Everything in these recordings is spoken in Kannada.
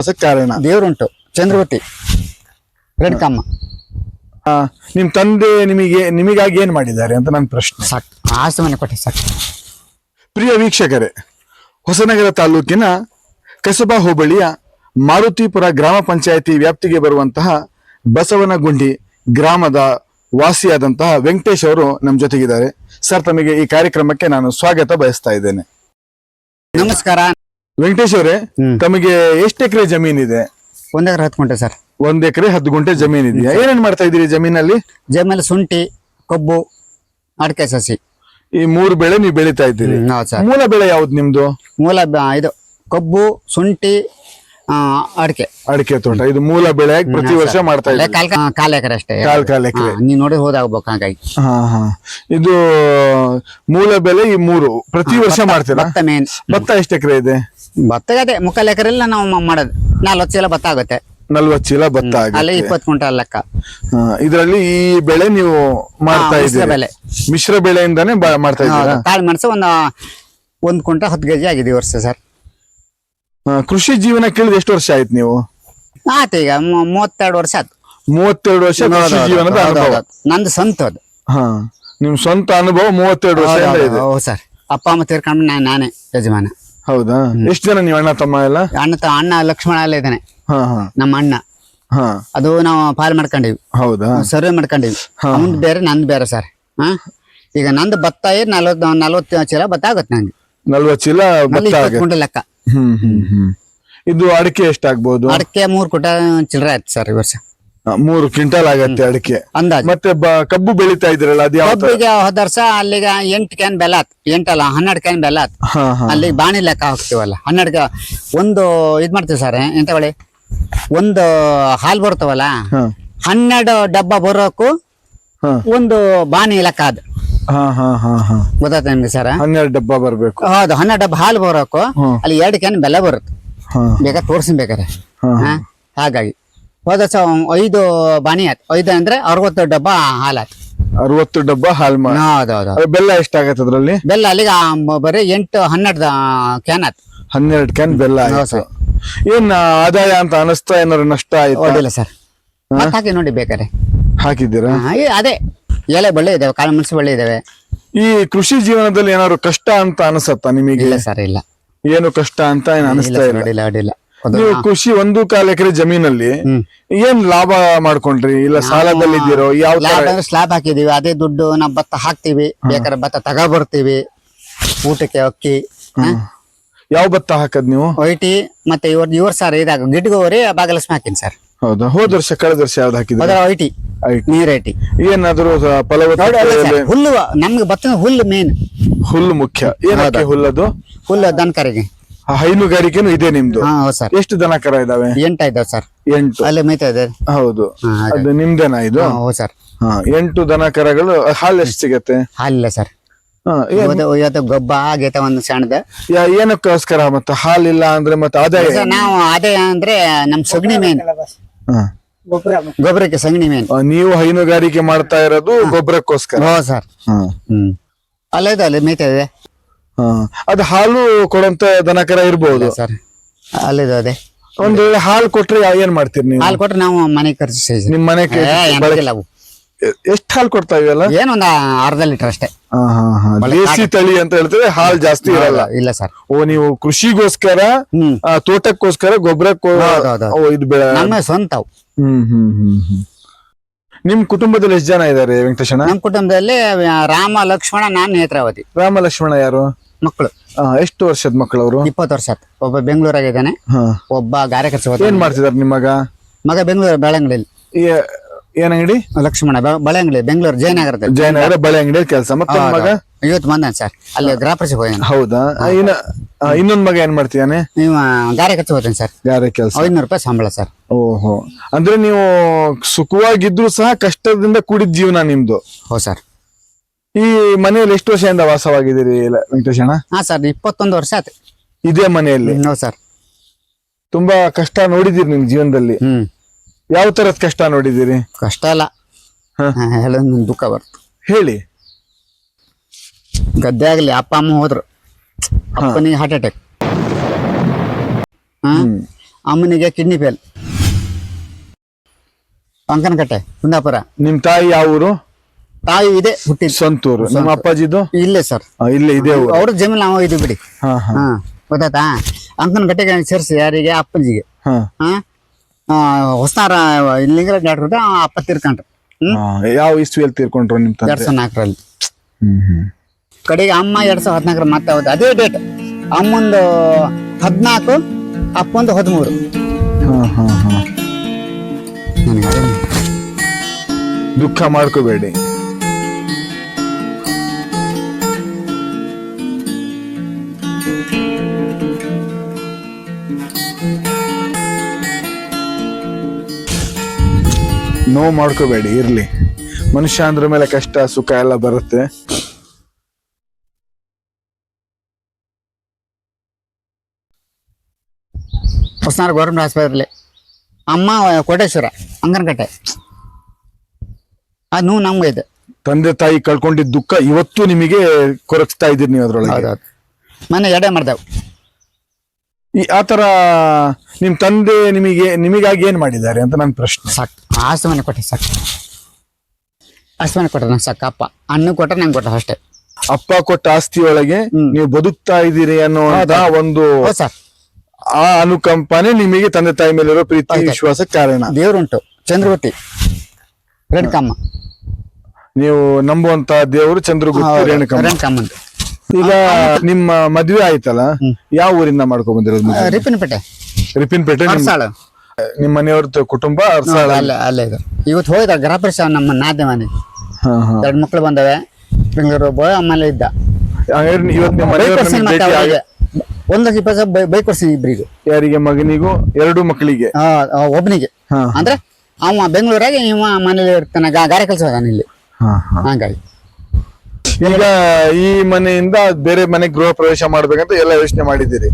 ಕಾರಣ ದೇವ್ರುಂಟು ಚಂದ್ರವತಿ ರೇಣುಕಮ್ಮ. ನಿಮ್ ತಂದೆ ನಿಮಗಾಗಿ ಏನ್ ಮಾಡಿದ್ದಾರೆ ಅಂತ ನನ್ನ ಪ್ರಶ್ನೆ. ಸಾಕು, ಆಸ್ತಿ ಮನೆ ಕೊಟ್ಟೆ ಸಾಕು. ಪ್ರಿಯ ವೀಕ್ಷಕರೇ, ಹೊಸನಗರ ತಾಲೂಕಿನ ಕಸಬಾ ಹೋಬಳಿಯ ಮಾರುತಿಪುರ ಗ್ರಾಮ ಪಂಚಾಯಿತಿ ವ್ಯಾಪ್ತಿಗೆ ಬರುವಂತಹ ಬಸವನಗುಂಡಿ ಗ್ರಾಮದ ವಾಸಿಯಾದಂತಹ ವೆಂಕಟೇಶ್ ಅವರು ನಮ್ಮ ಜೊತೆಗಿದ್ದಾರೆ. ಸರ್, ತಮಗೆ ಈ ಕಾರ್ಯಕ್ರಮಕ್ಕೆ ನಾನು ಸ್ವಾಗತ ಬಯಸ್ತಾ ಇದ್ದೇನೆ. ನಮಸ್ಕಾರ. ವೆಂಕಟೇಶ್ ಅವರೇ, ತಮಗೆ ಎಷ್ಟು ಎಕರೆ ಜಮೀನಿದೆ? 1 ಎಕರೆ 10 ಗುಂಟೆ ಸರ್. 1 ಎಕರೆ 10 ಗುಂಟೆ ಜಮೀನ್ ಇದೆಯಾ? ಏನೇನ್ ಮಾಡ್ತಾ ಇದ್ದೀರಿ ಜಮೀನಲ್ಲಿ? ಜಮೀನಲ್ಲಿ ಶುಂಠಿ, ಕಬ್ಬು, ಅಡಿಕೆ ಸಸಿ, ಈ 3 ಬೆಳೆ ನೀವು ಬೆಳೀತಾ ಇದ್ದೀರಿ. ಮೂಲ ಬೆಳೆ ಯಾವ್ದು ನಿಮ್ದು? ಇದು ಕಬ್ಬು, ಶುಂಠಿ, ಅಡಿಕೆ ತೋಟ. ಇದು ಮೂಲ ಬೆಳೆ ಪ್ರತಿ ವರ್ಷ ಮಾಡ್ತಾ ಇದ್ದೀರಿ? ಕಾಲ್ ಎಕರೆ ಅಷ್ಟೇ. ಕಾಲ್ ಎಕರೆ ನೀವ್ ನೋಡಿ ಹೋದಾಗ್ಬೇಕು. ಹಾಗಾಗಿ ಇದು ಮೂಲ ಬೆಳೆ. ಈ 3 ಪ್ರತಿ ವರ್ಷ ಮಾಡ್ತೀರಾ? ಮೇನ್ ಭತ್ತ ಎಷ್ಟು ಎಕರೆ ಇದೆ? ಭತ್ತ ಅದೇ 3/4 ಎಕರೆಲ್ಲ ನಾವು ಮಾಡೋದು. 40 ಚೀಲ ಭತ್ತ ಆಗುತ್ತೆ. 40 ಚೀಲ ಭತ್ತ ಅಲ್ಲಿ 20 ಕ್ವಿಂಟಲ್ ಲೆಕ್ಕ. ಇದರಲ್ಲಿ ಈ ಬೆಳೆ ನೀವು ಮಾಡ್ತಾ ಇದ್ದೀರಿ? ಮಿಶ್ರ ಬೆಳೆಯಿಂದಾನೇ ಮಾಡ್ತಾ ಇದ್ದೀರಾ? ಕಾಳು ಮೆಣಸು 1 ಕ್ವಿಂಟಲ್ 10 ಕೆಜಿ ಆಗಿದೆ ಈ ವರ್ಷ ಸರ್. ಕೃಷಿ ಜೀವನ ಕೇಳಿದ ಎಷ್ಟು ವರ್ಷ ಆಯ್ತು ನೀವು? ಆಯ್ತು, ಈಗ 32 ವರ್ಷ ಆಯ್ತು. 32 ವರ್ಷ ಕೃಷಿ ಜೀವನದ ಅನುಭವ? ನಂದು ಸ್ವಂತ ಅದು. ನಿಮ್ ಸ್ವಂತ ಅನುಭವ 32 ವರ್ಷ ಇದೆ? ಹೌದು ಸರ್. ಅಪ್ಪ ಅಮ್ಮ ತೀರ್ಕೊಂಡು ನಾನೇ ಯಜಮಾನ. ಹೌದಾ? ಎಷ್ಟು ಜನ ನೀವು ಅಣ್ಣ ತಮ್ಮ ಎಲ್ಲ? ಅಣ್ಣ ಲಕ್ಷ್ಮಣ ಎಲ್ಲ ಇದ್ದಾನೆ, ನಮ್ಮ ಅಣ್ಣ. ಅದು ನಾವು ಪಾಲ್ ಮಾಡ್ಕೊಂಡಿವಿ. ಹೌದಾ? ಸರ್ವೆ ಮಾಡ್ಕೊಂಡಿವಿ. ಅವ್ನ್ದು ಬೇರೆ ನಂದು ಬೇರೆ ಸರ್. ಈಗ ನಂದು ಭತ್ತ 40 ಚೀಲ ಭತ್ತ ಆಗುತ್ತೆ ನಂಗೆ. 40 ಚೀಲ ಭತ್ತ 20 ಕ್ವಿಂಟಲ್ ಲೆಕ್ಕ. ಇದು ಅಡಿಕೆ ಎಷ್ಟಾಗ್ಬೋದು? ಅಡಿಕೆ 3 ಕ್ವಿಂಟಲ್ ಚಿಲ್ಲರೆ ಆಯ್ತು ಸರ್ ಈ ವರ್ಷ. 3 ಕ್ವಿಂಟಲ್ ಆಗತ್ತೆ ಅಡಿಕೆ ಅಂದಾಜು. ಮತ್ತೆ ಕಬ್ಬು ಬೆಳೀತಾ ಇದ್ರಲ್ಲ, ಅದು ಕಬ್ಬಿಗೆ ಹೋದ ವರ್ಷ ಅಲ್ಲಿಗೆ 8 ಕ್ಯಾನ್ ಬೆಲ್ಲ ಆತ್. 8 ಅಲ್ಲ 12 ಕ್ಯಾನ್ ಬೆಲ್ಲ ಆತ್. ಅಲ್ಲಿಗೆ ಬಾಣಿ ಲೆಕ್ಕ ಹಾಕ್ತಿವಲ್ಲ, 12 ಒಂದು ಇದ್ ಮಾಡ್ತೀವಿ ಸರ್. ಎಂತ ಬಳಿ ಒಂದು ಹಾಲ್ ಬರ್ತವಲ್ಲ, 12 ಡಬ್ಬ ಬರೋಕು ಒಂದು ಬಾಣಿ ಲೆಕ್ಕ ಅದು. ಗೊತ್ತಾಯ್ತ ನಿಮ್ಗೆ ಸರ್? 12 ಡಬ್ಬ ಬರ್ಬೇಕು. ಹೌದು, 12 ಡಬ್ಬ ಹಾಲು ಬರೋಕು ಅಲ್ಲಿ 2 ಕ್ಯಾನ್ ಬೆಲ್ಲ ಬರುತ್ತೆ. ಬೇಕಾದ್ರೆ ತೋರ್ಸ್ಬೇಕಾರೆ. ಹಾಗಾಗಿ ಹೋದ ವರ್ಷ 5 ಬಾಣಿ ಆಯ್ತು. 5 ಅಂದ್ರೆ 60 ಡಬ್ಬ ಹಾಲ್ ಆಯ್ತು. 60 ಡಬ್ಬ ಹಾಲ್. ಹೌದೌದು. ಬೆಲ್ಲ ಎಷ್ಟಾಗತ್ತೆ ಅದ್ರಲ್ಲಿ? ಬೆಲ್ಲ ಅಲ್ಲಿಗೆ ಬರೀ 12 ಕ್ಯಾನ್ ಆಯ್ತು. 12 ಕ್ಯಾನ್ ಬೆಲ್ಲ ಆಯ್ತು. ಏನ್ ಆದಾಯ ಅಂತ ಅನಿಸ್ತಾ? ಏನಾದ್ರು ನಷ್ಟ ಆಯ್ತು? ಅಡ್ಡಿಲ್ಲ ಸರ್. ಹಾಕಿ ನೋಡಿ ಬೇಕಾರೆ. ಹಾಕಿದ್ದೀರಾ? ಅದೇ ಎಲೆ ಬಳ್ಳಿ ಇದಾವೆ, ಕಾಳು ಮೆಣಸು ಬಳ್ಳಿ ಇದಾವೆ. ಈ ಕೃಷಿ ಜೀವನದಲ್ಲಿ ಏನಾದ್ರು ಕಷ್ಟ ಅಂತ ಅನಿಸತ್ತಾ ನಿಮಗೆ? ಇಲ್ಲ ಸರ್, ಇಲ್ಲ. ಏನು ಕಷ್ಟ ಅಂತ ಏನ್ ಅನಿಸ್ತಾ ಇಲ್ಲ? ಅಡ್ಡಿಲ್ಲ. ನೀವು ಕೃಷಿ 1/4 ಎಕರೆ ಜಮೀನಲ್ಲಿ ಏನ್ ಲಾಭ ಮಾಡ್ಕೊಂಡ್ರಿ? ಇಲ್ಲ ಸಾಲದಲ್ಲಿ ಇದ್ದೀರೋ? ಯಾವ ಸ್ಲಾಬ್ ಹಾಕಿದೀವಿ, ಅದೇ ದುಡ್ಡು ನಾವು ಭತ್ತ ಹಾಕ್ತಿವಿ. ಬೇಕಾದ್ರೆ ಭತ್ತ ತಗೊಬರ್ತೀವಿ. ಊಟಕ್ಕೆ ಅಕ್ಕಿ. ಯಾವ ಭತ್ತ ಹಾಕದ್ ನೀವು? ವೈಟಿ ಮತ್ತೆ ಇವ್ರ ಸರ್ ಇದಾಗ ಗಿಡ್ಗೋರಿ ಭಾಗಲಕ್ಷ್ಮಿ ಹಾಕಿನಿ ಸರ್. ಹೌದಾ? ಹೋದ ವರ್ಷ ಕಳೆದ ವರ್ಷ ಯಾವ್ದು ಹಾಕಿದ್ರೆ? ವೈಟಿ ನೀರ್ ಐಟಿ. ಏನಾದ್ರು ಫಲವತ್ತತೆ? ಹುಲ್ಲು ನಮ್ಗೆ ಭತ್ತ ಹುಲ್ಲು ಮೇನ್. ಹುಲ್ಲು ಮುಖ್ಯ. ಏನಕ್ಕೆ ಹುಲ್ಲದು? ಹುಲ್ಲು ದನಕರಿಗೆ. ಹೈನುಗಾರಿಕೆನು ಇದೆ ನಿಮ್ದು? ಹೌದು ಸರ್. ಎಷ್ಟು ದನ ಕರ ಇದಾವೆ? 8 ಇದಾವೆ ಸರ್. 8 ಅಲ್ಲಿ ಮೇಯ್ತಾ ಇದೆ. ಹೌದು, ಅದು ನಿಮ್ದೇನಾ ಇದು? ಹೌದು ಸರ್. 8 ದನ ಕರಗಳು. ಹಾಲು ಎಷ್ಟು ಸಿಗತ್ತೆ? ಹಾಲಿಲ್ಲ ಸರ್. ಇವತ್ತು ಗೊಬ್ಬ ಆಗೈತೆ ಒಂದು ಸಣ್ಣದ. ಏನಕ್ಕೋಸ್ಕರ ಮತ್ತೆ ಹಾಲಿಲ್ಲ ಅಂದ್ರೆ? ಮತ್ತೆ ಆದಾಯ? ನಾವು ಆದಾಯ ಅಂದ್ರೆ ನಮ್ ಸಗಣಿ ಮೇನ್. ಗೊಬ್ಬರಕ್ಕೆ ಸಗಣಿ ಮೇನ್. ನೀವು ಹೈನುಗಾರಿಕೆ ಮಾಡ್ತಾ ಇರೋದು ಗೊಬ್ಬರಕ್ಕೋಸ್ಕರ? ಹೌದು ಸರ್. ಅಲ್ಲೇ ಅಲ್ಲಿ ಮೇಯ್ತಾ ಇದೆ. ಅದು ಹಾಲು ಕೊಡುವಂತ ದನಕರ ಇರ್ಬೋದು ಸರ್. ಅಲ್ಲಿದೆ ಅದೇ. ಒಂದ್ ವೇಳೆ ಹಾಲು ಕೊಟ್ರೆ ಏನ್ ಮಾಡ್ತೀರಿ ನೀವು? ಹಾಲು ಕೊಟ್ರೆ ನಾವು ಮನೆ ಖರ್ಚು. ನಿಮ್ ಮನೆ ಎಷ್ಟು ಹಾಲು ಕೊಡ್ತಾ ಇವೆಲ್ಲ? ಏನೊಂದ ಅರ್ಧ ಲೀಟರ್ ಅಷ್ಟೇ. ದೇಸಿ ತಳಿ ಅಂತ ಹೇಳ್ತೇವೆ, ಹಾಲು ಜಾಸ್ತಿ ಇರಲ್ಲ. ಇಲ್ಲ ಸರ್. ನೀವು ಕೃಷಿಗೋಸ್ಕರ, ತೋಟಕ್ಕೋಸ್ಕರ, ಗೊಬ್ಬರಕ್ಕೋ ಇದು ಬೆಳೆ ನಮ್ಮ ಸ್ವಂತ. ನಿಮ್ ಕುಟುಂಬದಲ್ಲಿ ಎಷ್ಟು ಜನ ಇದಾರೆ ವೆಂಕಟೇಶಣ್ಣ? ನಮ್ ಕುಟುಂಬದಲ್ಲಿ ರಾಮ, ಲಕ್ಷ್ಮಣ, ನಾನು, ನೇತ್ರಾವತಿ. ರಾಮ ಲಕ್ಷ್ಮಣ ಯಾರು ಮಕ್ಕಳು? ಎಷ್ಟು ವರ್ಷದ ಮಕ್ಕಳು ಅವರು? 20 ವರ್ಷ ಆಯ್ತು. ಒಬ್ಬ ಬೆಂಗಳೂರಾಗಿದ್ದಾನೆ, ಒಬ್ಬ ಗಾರೆ ಕೆಲಸ. ಏನ್ ಮಾಡ್ತಿದಾರೆ ನಿಮ್ಮ ಮಗ? ಬೆಂಗಳೂರು ಬಳೆ ಅಂಗಡಿಯಲ್ಲಿ. ಏನ್ ಅಂಗಡಿ? ಲಕ್ಷ್ಮಣ ಬಳೆ ಅಂಗಡಿ, ಬೆಂಗಳೂರು ಜಯನಗರದಲ್ಲಿ. ಜಯನಗರ ಬಳೆ ಅಂಗಡಿ ಕೆಲಸ. ಮತ್ತೆ ಮಗ? 50 ಮಂದಿ ಸರ್. ಅಲ್ಲಿ ಗ್ರಾಪರ್ಸಿ ಹೋಗ್ಯಾನ. ಹೌದಾ? ಇನ್ನೊಂದ್ ಮಗ ಏನ್ ಮಾಡ್ತೀಯಾನೆ? ನೀವು ಗಾರೆ ಕೆಲಸ ಹೋಗ್ತೇನೆ ಸರ್. ಗಾರೆ ಕೆಲಸ. 500 ರೂಪಾಯಿ ಸಂಬಳ ಸರ್. ಓಹೋ, ಅಂದ್ರೆ ನೀವು ಸುಖವಾಗಿದ್ರು ಸಹ ಕಷ್ಟದಿಂದ ಕೂಡಿದ ಜೀವನ ನಿಮ್ದು? ಹೌದು ಸರ್. ಈ ಮನೆಯಲ್ಲಿ ಎಷ್ಟು ವರ್ಷದಿಂದ ವಾಸವಾಗಿದ್ದೀರಿ ವೆಂಕಟೇಶಣ್ಣ? ಹಾ ಸರ್, 21 ವರ್ಷ ಆಯ್ತು ಇದೇ ಮನೆಯಲ್ಲಿ. ಹೌದು ಸರ್. ತುಂಬಾ ಕಷ್ಟ ನೋಡಿದಿರಿ ನಿಮ್ ಜೀವನದಲ್ಲಿ. ಯಾವ ತರದ ಕಷ್ಟ ನೋಡಿದಿರಿ? ಕಷ್ಟ ಅಲ್ಲ, ದುಃಖ ಬರ್ತು. ಹೇಳಿ. ಗದ್ದೆ ಆಗ್ಲಿ, ಅಪ್ಪ ಅಮ್ಮ ಹೋದ್ರು, ಅಪ್ಪನಿಗೆ ಹಾರ್ಟ್ ಅಟ್ಯಾಕ್. ಅಮ್ಮನಿಗೆ ಕಿಡ್ನಿ ಫೇಲ್, ಅಂಕನಕಟ್ಟೆ ಕುಂದಾಪುರ. ನಿಮ್ ತಾಯಿ ಯಾವ ಊರು? ತಾಯಿ ಇದೆ ಹುಟ್ಟಿದ್ದು ಸ್ವಂತೂರು. ನಿಮ್ಮ ಅಪ್ಪಾಜಿದು ಇಲ್ಲೇ ಸರ್. ಇಲ್ಲೇ ಇದೆ ಊರು. ಅವ್ರ ಜಮೀನು ನಾವು ಇದು ಬಿಡಿ. ಹಾ ಹಾ ಹಾ ಗೊತ್ತಾಯ್ತಾ. ಅಂಕನಕಟ್ಟೆಗೆ ಸೇರಿಸಿ ಯಾರಿಗೆ? ಅಪ್ಪಜಿಗೆ. ಹಾ ಹೊಸನಾರ ಲಿಂಗರಾಜ್ ಡಾಕ್ಟರ್ ಅಪ್ಪ ತೀರ್ಕೊಂಡ್ರು. ಹಾ. ಯಾವ ಇಸ್ವಿಯಲ್ಲಿ ತೀರ್ಕೊಂಡ್ರು ನಿಮ್ ತಂದೆ? 2004ರಲ್ಲಿ. ಹ್ಮ್ ಕಡೆಗೆ ಅಮ್ಮ 2014 ಮತ್ತೆ ಹೌದು ಅದೇ ಡೇಟ್. ಅಮ್ಮಂದು 14, ಅಪ್ಪಂದು 13. ಹಾ ಹಾ ಹಾ. ನನಗೆ ಅದೇ ದುಃಖ ಮಾಡ್ಕೋಬೇಡಿ. ನೋವು ಮಾಡ್ಕೋಬೇಡಿ, ಇರ್ಲಿ. ಮನುಷ್ಯ ಅಂದ್ರ ಮೇಲೆ ಕಷ್ಟ ಸುಖ ಎಲ್ಲ ಬರುತ್ತೆ. ಹೊಸನಾರ ಗೌರ್ಮೆಂಟ್ ಆಸ್ಪತ್ರೆಯಲ್ಲಿ. ಅಮ್ಮ ಕೋಟೇಶ್ವರ ಅಂಗನಕಟ್ಟೆ. ಅದು ನೋವು ನಮ್ಗೆ ಇದೆ. ತಂದೆ ತಾಯಿ ಕಳ್ಕೊಂಡಿದ್ದ ದುಃಖ ಇವತ್ತು ನಿಮಗೆ ಕೊರಗಿಸ್ತಾ ಇದ್ದೀರಿ ನೀವು ಅದ್ರೊಳಗೆ. ಹೌದೌದು. ಮನೆ ಎಡೆ ಮಾಡ್ದೆವು. ಆತರ ನಿಮ್ ತಂದೆ ನಿಮಗಾಗಿ ಏನ್ ಮಾಡಿದ್ದಾರೆ ಅಂತ ನನ್ನ ಪ್ರಶ್ನೆ. ಸಾಕು, ಆಸ್ತಿ ಮನೆ ಕೊಟ್ಟೆ ಸಾಕು. ಆಸ್ತಿ ಮನೆ ಕೊಟ್ಟ ನಂಗೆ ಸಾಕು. ಅಪ್ಪ ಅಣ್ಣ ಕೊಟ್ಟ ನಂಗೆ ಕೊಟ್ಟ ಅಷ್ಟೇ. ಅಪ್ಪ ಕೊಟ್ಟ ಆಸ್ತಿಯೊಳಗೆ ನೀವು ಬದುಕ್ತಾ ಇದ್ದೀರಿ ಅನ್ನುವಂತ ಒಂದು ಹೌದು ಸರ್. ಆ ಅನುಕಂಪನೆ ನಿಮಗೆ ತಂದೆ ತಾಯಿ ಮೇಲಿರೋ ಪ್ರೀತಿ ವಿಶ್ವಾಸ ಕಾರಣ. ದೇವ್ರುಂಟು, ಚಂದ್ರವತಿ ರೇಣುಕಮ್ಮ. ನೀವು ನಂಬುವಂತ ದೇವರು ಚಂದ್ರಗುಪ್ತ ರೇಣುಕಮ್ಮ. ರೇಣುಕಮ್ಮಂದು. ಈಗ ನಿಮ್ಮ ಮದ್ವೆ ಆಯ್ತಲ್ಲ, ಯಾವ ಊರಿಂದ ಮಾಡ್ಕೊಂಡ್ ಬಂದಿರೋದು ಮದ್ವೆ? ರಿಪಿನಪೇಟೆ. ರಿಪಿನಪೇಟೆ. ಅರ್ಸಾಳ. ನಿಮ್ಮ ಮನೆಯವ್ರ ಕುಟುಂಬ ಅರ್ಸಾಳ. ಅಲ್ಲೇ ಇದು. ಇವತ್ತು ಹೋಯ್ದ ಗೃಹಪ್ರವೇಶ ನಮ್ಮ ನಾದ್ಯ ಮನೆಗೆ. ಹಾ ಹಾ. 2 ಮಕ್ಳು ಬಂದವೆ. ಬೆಂಗಳೂರು ಆಮೇಲೆ ಇದ್ದ. ಇವತ್ತು ನಿಮ್ಮ ಮನೆಯವ್ರ ನಿಮ್ಗೆ ಭೇಟಿ ಆಗಿ- 1,20,000 ಬೈಕ್ ಕೊಡ್ತೀನಿ ಇಬ್ರಿಗೂ. ಯಾರಿಗೆ? ಮಗನಿಗೂ 2 ಮಕ್ಕಳಿಗೆ? ಒಬ್ಬನಿಗೆ. ಹಾ. ಅಂದ್ರೆ ಅವ ಬೆಂಗಳೂರಾಗ ಇವ ಮನೇಲಿ ಇರ್ತಾನ, ಗಾರೆ ಕೆಲಸ ಅದಾನ ಇಲ್ಲಿ. ಹಾ ಹಾ. ಹಂಗಾಗಿ ಈಗ ಈ ಮನೆಯಿಂದ ಬೇರೆ ಮನೆ ಗೃಹ ಪ್ರವೇಶ ಮಾಡ್ಬೇಕಂತ ಎಲ್ಲ ಯೋಚನೆ ಮಾಡಿದ್ದೀರಿ.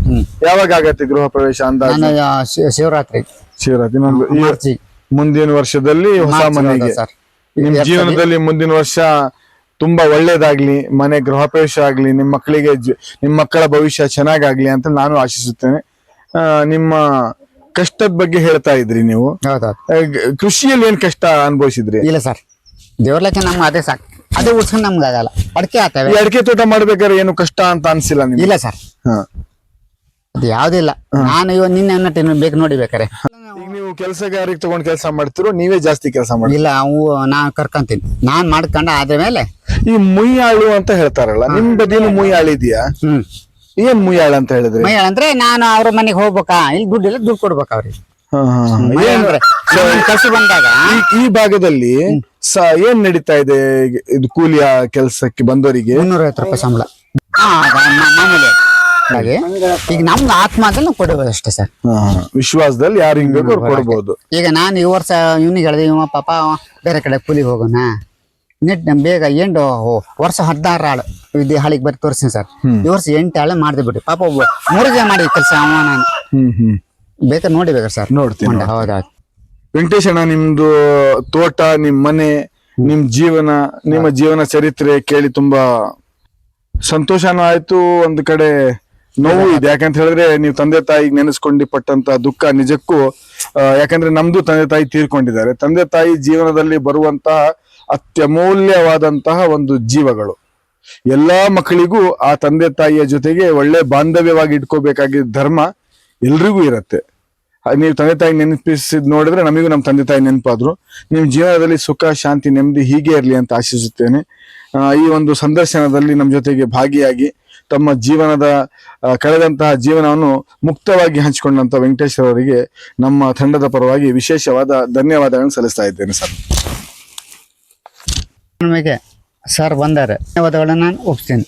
ಯಾವಾಗ ಆಗತ್ತೆ ಗೃಹ ಪ್ರವೇಶ ಅಂದಾಜು? ನಾನು ಶಿವರಾತ್ರಿ ಶಿವರಾತ್ರಿ ಮಾರ್ಚಿ ಮುಂದಿನ ವರ್ಷದಲ್ಲಿ ಹೊಸ ಮನೆಗೆ. ಸರ್. ನಿಮ್ ಜೀವನದಲ್ಲಿ ಮುಂದಿನ ವರ್ಷ ತುಂಬಾ ಒಳ್ಳೇದಾಗ್ಲಿ, ಮನೆ ಗೃಹ ಪ್ರವೇಶ ಆಗ್ಲಿ, ನಿಮ್ ಮಕ್ಕಳಿಗೆ ನಿಮ್ ಮಕ್ಕಳ ಭವಿಷ್ಯ ಚೆನ್ನಾಗಾಗ್ಲಿ ಅಂತ ನಾನು ಆಶಿಸುತ್ತೇನೆ. ನಿಮ್ಮ ಕಷ್ಟದ ಬಗ್ಗೆ ಹೇಳ್ತಾ ಇದ್ರಿ ನೀವು. ಹೌದೌದು. ಕೃಷಿಯಲ್ಲಿ ಏನ್ ಕಷ್ಟ ಅನುಭವಿಸಿದ್ರಿ? ಇಲ್ಲ ಸರ್, ದೇವ್ರಲಕ್ಕೆ ನಮ್ಗೆ ಅದೇ ಸಾಕು. ಅದೇ ಉಡ್ಸ್ಕೊಂಡ್ ನಮ್ಗೆ ಆಗಲ್ಲ. ಅಡಿಕೆ ಆತವೆ. ಅಡಿಕೆ ತೋಟ ಮಾಡ್ಬೇಕಾದ್ರೆ ಏನು ಕಷ್ಟ ಅಂತ ಅನ್ಸಿಲ್ಲ ನಿಮ್ಗೆ? ಇಲ್ಲ ಸರ್, ಹಾ. ಅದು ಯಾವ್ದಿಲ್ಲ. ನಾನು ಇವಾಗ ನಿನ್ನೆ ಬೇಕು ನೋಡಿ ಬೇಕಾರೆ. ಈಗ ನೀವು ಕೆಲಸಗಾರಿಗೆ ತಗೊಂಡ್ ಕೆಲಸ ಮಾಡ್ತಿರೋ, ನೀವೇ ಜಾಸ್ತಿ ಕೆಲಸ ಮಾಡಿ? ಇಲ್ಲ, ಅವು ನಾನ್ ಕರ್ಕೊಂತೀನಿ. ನಾನ್ ಮಾಡ್ಕೊಂಡ ಆದ ಮೇಲೆ ಈ ಮುಯ್ಯಾಳು ಅಂತ ಹೇಳ್ತಾರಲ್ಲ, ನಿಮ್ ಬದಿನು ಮುಯ್ಯಾಳು ಇದೆಯಾ? ಏನ್ ಮುಯ್ಯಾಳು ಅಂತ ಹೇಳಿದ್ರೆ? ಮೈಯಾಳ ಅಂದ್ರೆ ನಾನು ಅವ್ರ ಮನೆಗೆ ಹೋಗ್ಬೇಕಾ, ಇಲ್ಲಿ ದುಡ್ಡಿಲ್ಲ, ದುಡ್ಡು ಕೊಡ್ಬೇಕ ಅವ್ರಿಗೆ. ಕಸಿ ಬಂದಾಗ ಈ ಭಾಗದಲ್ಲಿ ಏನ್ ನಡೀತಾ ಇದೆ? ಇದು ಕೂಲಿಯ ಕೆಲಸಕ್ಕೆ ಬಂದವರಿಗೆ 350 ರೂಪಾಯಿ ಸಂಬಳ ಮಾಮೂಲಿ. ಹಾಗೆ ಈಗ ನಮ್ದು ಆತ್ಮದಲ್ಲಿ ನಾವು ಕೊಡಬಹುದು ಅಷ್ಟೇ ಸರ್. ವಿಶ್ವಾಸದಲ್ಲಿ ಯಾರು ಹಿಂಗ್ ಬೇಕು ಅವ್ರು ಕೊಡ್ಬೋದು. ಈಗ ನಾನು ಈ ವರ್ಷ ಇವನಿಗೆ ಹೇಳಿದೆ, ಇವ ಪಾಪ ಬೇರೆ ಕಡೆ ಕೂಲಿಗೆ ಹೋಗೋಣ, ಬೇಗ ಎಂಟು ವರ್ಷ 16 ಆಳು ಇದು ಹಳಿಗೆ ಬರೀ ತೋರಿಸ್ತೀನಿ ಸರ್. ಈ ವರ್ಷ 8 ಆಳು ಮಾಡ್ದೆ ಬಿಟ್ಟು ಪಾಪ 3 ಜನ ಮಾಡಿ ಕೆಲಸ. ಅವ ನಾನು ಬೇಕಾದ್ರೆ ನೋಡಿ ಬೇಕಾರೆ ಸರ್. ನೋಡ್ತೀನಿ. ಹೌದೌದು. ವೆಂಕಟೇಶ್ ಅಣ್ಣ, ನಿಮ್ದು ತೋಟ, ನಿಮ್ ಮನೆ, ನಿಮ್ ಜೀವನ, ನಿಮ್ಮ ಜೀವನ ಚರಿತ್ರೆ ಕೇಳಿ ತುಂಬಾ ಸಂತೋಷನೂ ಆಯ್ತು, ಒಂದ್ ಕಡೆ ನೋವು ಇದೆ. ಯಾಕಂತ ಹೇಳಿದ್ರೆ ನೀವು ತಂದೆ ತಾಯಿಗೆ ನೆನೆಸ್ಕೊಂಡು ಪಟ್ಟಂತ ದುಃಖ ನಿಜಕ್ಕೂ, ಯಾಕಂದ್ರೆ ನಮ್ದು ತಂದೆ ತಾಯಿ ತೀರ್ಕೊಂಡಿದ್ದಾರೆ. ತಂದೆ ತಾಯಿ ಜೀವನದಲ್ಲಿ ಬರುವಂತಹ ಅತ್ಯಮೂಲ್ಯವಾದಂತಹ ಒಂದು ಜೀವಗಳು. ಎಲ್ಲಾ ಮಕ್ಕಳಿಗೂ ಆ ತಂದೆ ತಾಯಿಯ ಜೊತೆಗೆ ಒಳ್ಳೆ ಬಾಂಧವ್ಯವಾಗಿ ಇಟ್ಕೋಬೇಕಾಗಿದ್ದ ಧರ್ಮ ಎಲ್ರಿಗೂ ಇರತ್ತೆ. ನೀವು ತಂದೆ ತಾಯಿ ನೆನಪಿಸಿದ್ ನೋಡಿದ್ರೆ ನಮಗೂ ನಮ್ಮ ತಂದೆ ತಾಯಿ ನೆನಪಾದ್ರು. ನಿಮ್ ಜೀವನದಲ್ಲಿ ಸುಖ, ಶಾಂತಿ, ನೆಮ್ಮದಿ ಹೀಗೆ ಇರ್ಲಿ ಅಂತ ಆಶಿಸುತ್ತೇನೆ. ಈ ಒಂದು ಸಂದರ್ಶನದಲ್ಲಿ ನಮ್ಮ ಜೊತೆಗೆ ಭಾಗಿಯಾಗಿ ತಮ್ಮ ಜೀವನದ ಕಳೆದಂತಹ ಜೀವನವನ್ನು ಮುಕ್ತವಾಗಿ ಹಂಚಿಕೊಂಡಂತ ವೆಂಕಟೇಶ್ ಅವರಿಗೆ ನಮ್ಮ ತಂಡದ ಪರವಾಗಿ ವಿಶೇಷವಾದ ಧನ್ಯವಾದಗಳನ್ನು ಸಲ್ಲಿಸ್ತಾ ಇದ್ದೇನೆ ಸರ್. ನಮಗೆ ಸರ್ ಬಂದಾರೆ, ಧನ್ಯವಾದಗಳನ್ನ ನಾನು ಒಪ್ತೀನಿ.